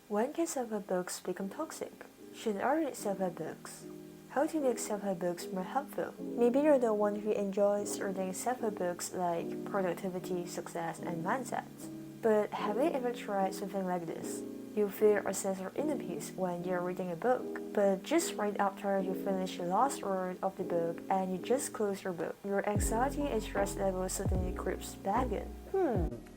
When can self-help books become toxic? Should I read self-help books? How to make self-help books more helpful? Maybe you're the one who enjoys reading self-help books like productivity, success, and mindsets. But have you ever tried something like this? You feel a sense of inner peace when you're reading a book, but just right after you finish the last word of the book and you just close your book, your anxiety and stress level suddenly creeps back in.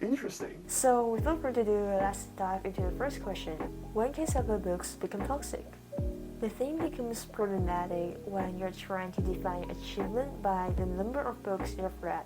Interesting. So without further ado, let's dive into the first question. When can self-help books become toxic? The thing becomes problematic when you're trying to define achievement by the number of books you've read,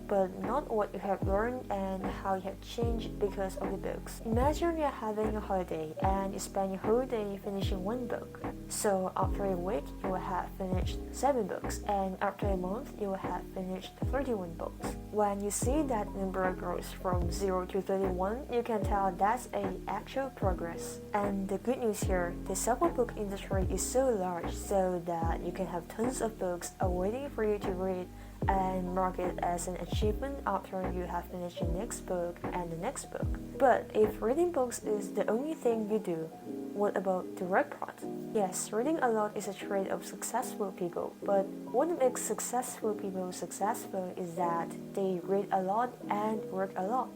but not what you have learned and how you have changed because of the books. Imagine you're having a holiday and you spend your whole day finishing one book. So after a week, you will have finished 7 books, and after a month, you will have finished 31 books. When you see that number grows from 0 to 31, you can tell that's an actual progress. And the good news here, the self-help book industry is so large so that you can have tons of books awaiting for you to read and mark it as an achievement after you have finished the next book and the next book. But if reading books is the only thing you do, what about the work part? Yes, reading a lot is a trait of successful people, but what makes successful people successful is that they read a lot and work a lot.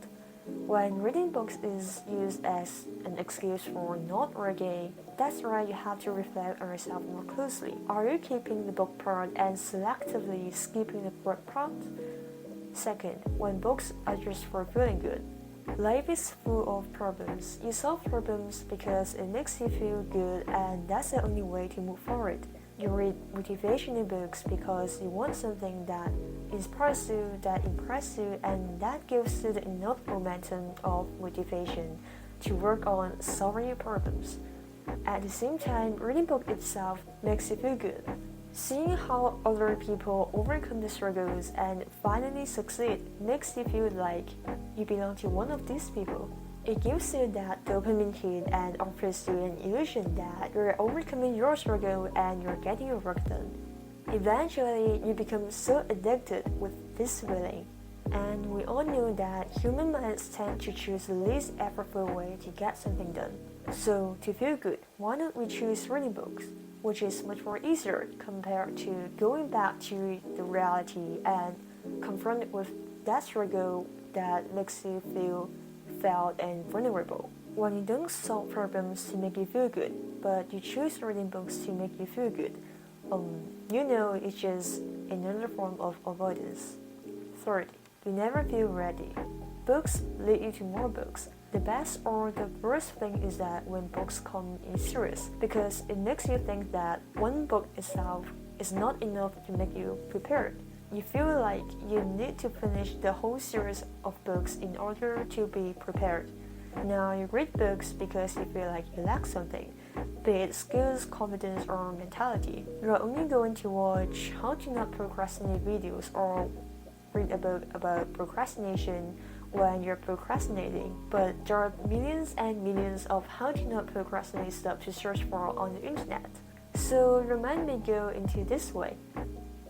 When reading books is used as an excuse for not working, that's why you have to reflect on yourself more closely. Are you keeping the book part and selectively skipping the work part? Second, when books are just for feeling good. Life is full of problems. You solve problems because it makes you feel good, and that's the only way to move forward. You read motivational books because you want something that inspires you, that impresses you, and that gives you the enough momentum of motivation to work on solving your problems. At the same time, reading book itself makes you feel good. Seeing how other people overcome the struggles and finally succeed makes you feel like you belong to one of these people. It gives you that dopamine hit and offers you an illusion that you're overcoming your struggle and you're getting your work done. Eventually, you become so addicted with this feeling. And we all know that human minds tend to choose the least effortful way to get something done. So, to feel good, why not we choose reading books, which is much more easier compared to going back to the reality and confronted with that struggle that makes you feel felt and vulnerable. When you don't solve problems to make you feel good, but you choose reading books to make you feel good, it's just another form of avoidance. Third, you never feel ready. Books lead you to more books. The best or the worst thing is that when books come in series, because it makes you think that one book itself is not enough to make you prepared. You feel like you need to finish the whole series of books in order to be prepared. Now you read books because you feel like you lack something, be it skills, confidence, or mentality. You're only going to watch how to not procrastinate videos or read a book about procrastination when you're procrastinating, but there are millions and millions of how to not procrastinate stuff to search for on the internet. So your mind may go into this way.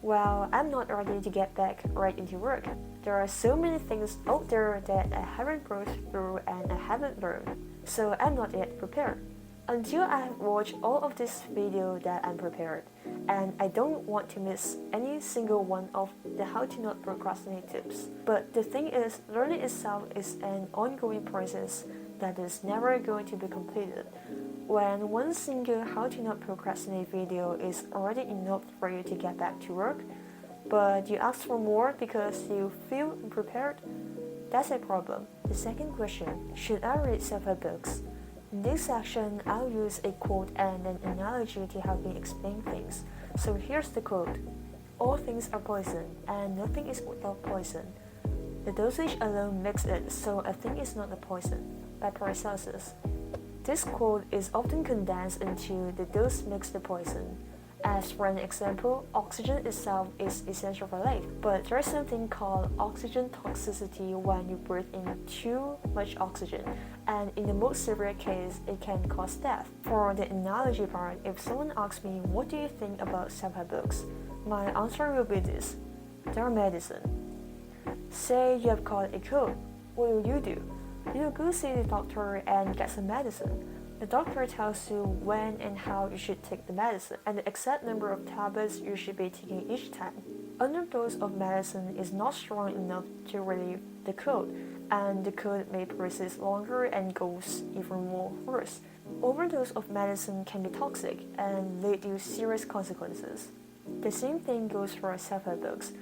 Well, I'm not ready to get back right into work. There are so many things out there that I haven't browsed through and I haven't learned, so I'm not yet prepared. Until I have watched all of this video that I'm prepared, and I don't want to miss any single one of the how to not procrastinate tips. But the thing is, learning itself is an ongoing process that is never going to be completed. When one single how to not procrastinate video is already enough for you to get back to work, but you ask for more because you feel unprepared, that's a problem. The second question, should I read self-help books? In this section, I'll use a quote and an analogy to help me explain things. So here's the quote. All things are poison, and nothing is without poison. The dosage alone makes it so a thing is not a poison, by Paracelsus. This quote is often condensed into the dose makes the poison. As for an example, oxygen itself is essential for life, but there's something called oxygen toxicity when you breathe in too much oxygen, and in the most severe case, it can cause death. For the analogy part, if someone asks me, what do you think about self-help books? My answer will be this: they're medicine. Say you have caught a cold, what will you do? You go see the doctor and get some medicine. The doctor tells you when and how you should take the medicine and the exact number of tablets you should be taking each time. Underdose of medicine is not strong enough to relieve the cold, and the cold may persist longer and goes even more worse. Overdose of medicine can be toxic and lead to serious consequences. The same thing goes for self-help books.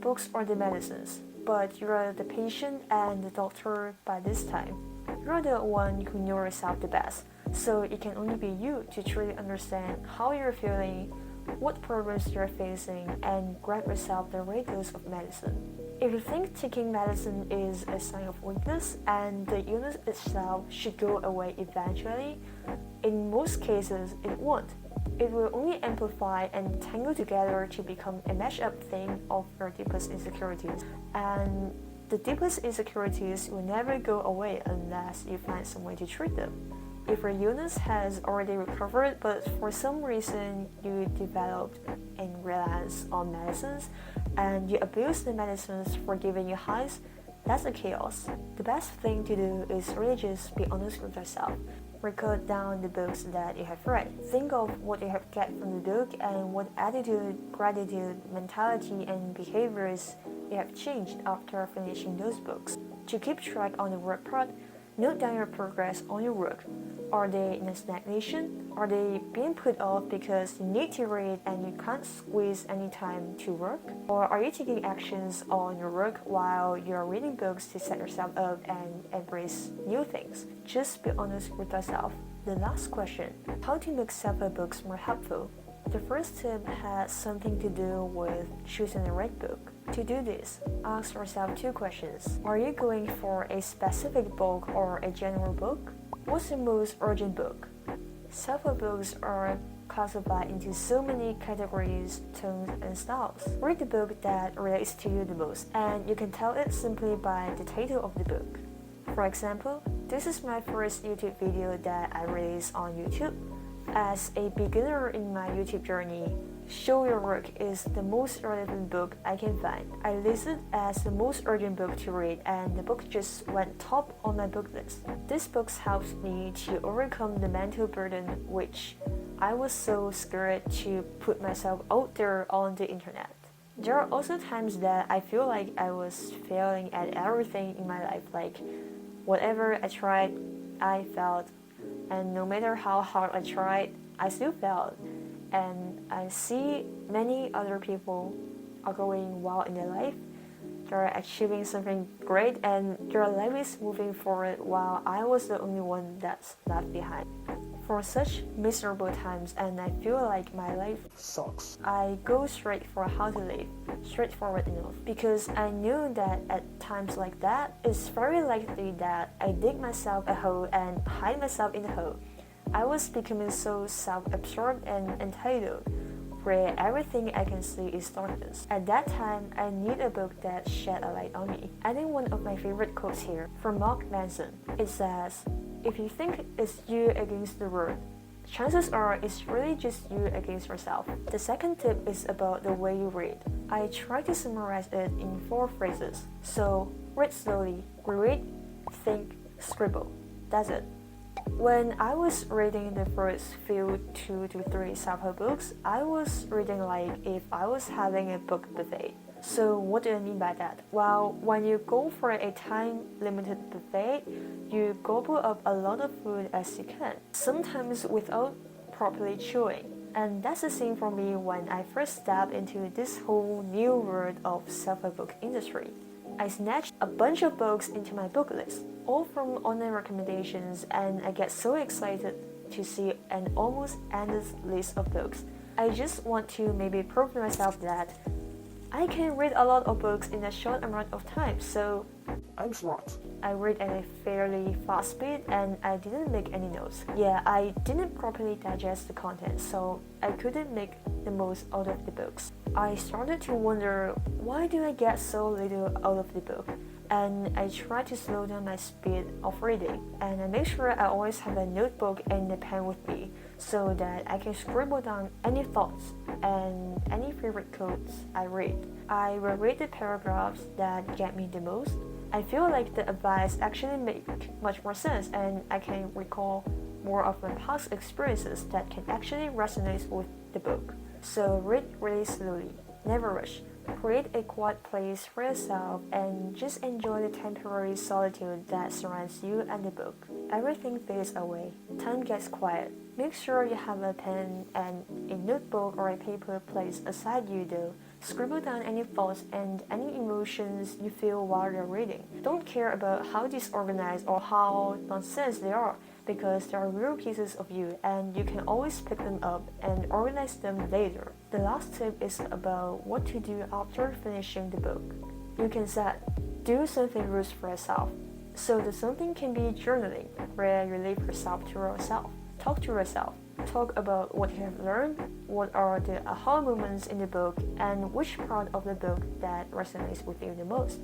Books are the medicines, but you are the patient and the doctor by this time. You are the one who knows yourself the best, so it can only be you to truly understand how you're feeling, what problems you're facing, and grant yourself the right dose of medicine. If you think taking medicine is a sign of weakness and the illness itself should go away eventually, in most cases it won't. It will only amplify and tangle together to become a mashed-up thing of your deepest insecurities. And the deepest insecurities will never go away unless you find some way to treat them. If your illness has already recovered but for some reason you developed a reliance on medicines and you abuse the medicines for giving you highs, that's a chaos. The best thing to do is really just be honest with yourself. Record down the books that you have read. Think of what you have get from the book and what attitude, gratitude, mentality, and behaviors you have changed after finishing those books. To keep track on the work part, note down your progress on your work. Are they in a stagnation? Are they being put off because you need to read and you can't squeeze any time to work? Or are you taking actions on your work while you're reading books to set yourself up and embrace new things? Just be honest with yourself. The last question, how to make self-help books more helpful? The first tip has something to do with choosing the right book. To do this, ask yourself two questions. Are you going for a specific book or a general book? What's the most urgent book? Self-help books are classified into so many categories, tones, and styles. Read the book that relates to you the most, and you can tell it simply by the title of the book. For example, this is my first YouTube video that I released on YouTube. As a beginner in my YouTube journey, Show Your Work is the most relevant book I can find. I listed as the most urgent book to read and the book just went top on my book list. This book helps me to overcome the mental burden which I was so scared to put myself out there on the internet. There are also times that I feel like I was failing at everything in my life, like whatever I tried, I failed. And no matter how hard I tried, I still failed. And I see many other people are going well in their life. They're achieving something great and their life is moving forward while I was the only one that's left behind. For such miserable times and I feel like my life sucks, I go straight for how to live, straightforward enough, because I knew that at times like that, it's very likely that I dig myself a hole and hide myself in the hole. I was becoming so self-absorbed and entitled, where everything I can see is darkness. At that time, I need a book that shed a light on me. Adding one of my favorite quotes here from Mark Manson. It says, "If you think it's you against the world, chances are it's really just you against yourself." The second tip is about the way you read. I try to summarize it in 4 phrases. So, read slowly, reread, think, scribble. That's it. When I was reading the first few 2 to 3 self-help books, I was reading like if I was having a book buffet. So what do I mean by that? Well, when you go for a time-limited buffet, you gobble up a lot of food as you can, sometimes without properly chewing. And that's the same for me when I first stepped into this whole new world of self-help book industry. I snatched a bunch of books into my book list, all from online recommendations, and I get so excited to see an almost endless list of books. I just want to maybe prove to myself that I can read a lot of books in a short amount of time, so I'm smart. I read at a fairly fast speed and I didn't make any notes. Yeah, I didn't properly digest the content, so I couldn't make the most out of the books. I started to wonder, why do I get so little out of the book? And I try to slow down my speed of reading, and I make sure I always have a notebook and a pen with me so that I can scribble down any thoughts and any favorite quotes I read. I will read the paragraphs that get me the most, I feel like the advice actually make much more sense, and I can recall more of my past experiences that can actually resonate with the book. So read really slowly, never rush. Create a quiet place for yourself and just enjoy the temporary solitude that surrounds you and the book. Everything fades away. Time gets quiet. Make sure you have a pen and a notebook or a paper placed aside you though. Scribble down any thoughts and any emotions you feel while you're reading. Don't care about how disorganized or how nonsense they are, because they are real pieces of you and you can always pick them up and organize them later. The last tip is about what to do after finishing the book. You can set, do something good for yourself. So the something can be journaling, where you leave yourself to yourself. Talk to yourself. Talk about what you have learned, what are the aha moments in the book, and which part of the book that resonates with you the most.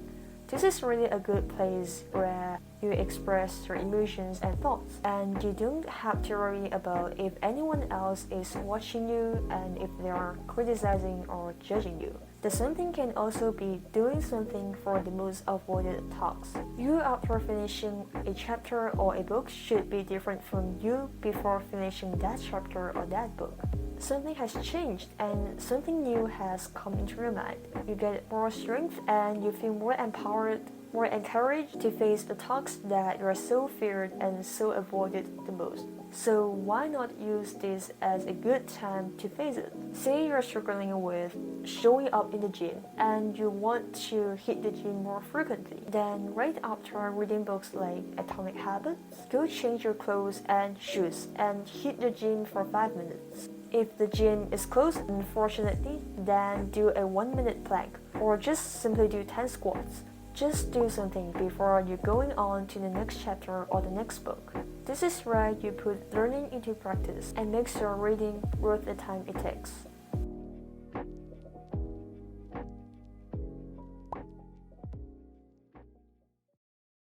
This is really a good place where you express your emotions and thoughts, and you don't have to worry about if anyone else is watching you and if they are criticizing or judging you. The something can also be doing something for the most avoided tasks. You after finishing a chapter or a book should be different from you before finishing that chapter or that book. Something has changed and something new has come into your mind. You get more strength and you feel more empowered, more encouraged to face the tasks that you are so feared and so avoided the most. So why not use this as a good time to face it? Say you're struggling with showing up in the gym and you want to hit the gym more frequently. Then right after reading books like Atomic Habits, go change your clothes and shoes and hit the gym for 5 minutes. If the gym is closed, unfortunately, then do a 1-minute plank or just simply do 10 squats. Just do something before you're going on to the next chapter or the next book. This is where you put learning into practice and makes your reading worth the time it takes.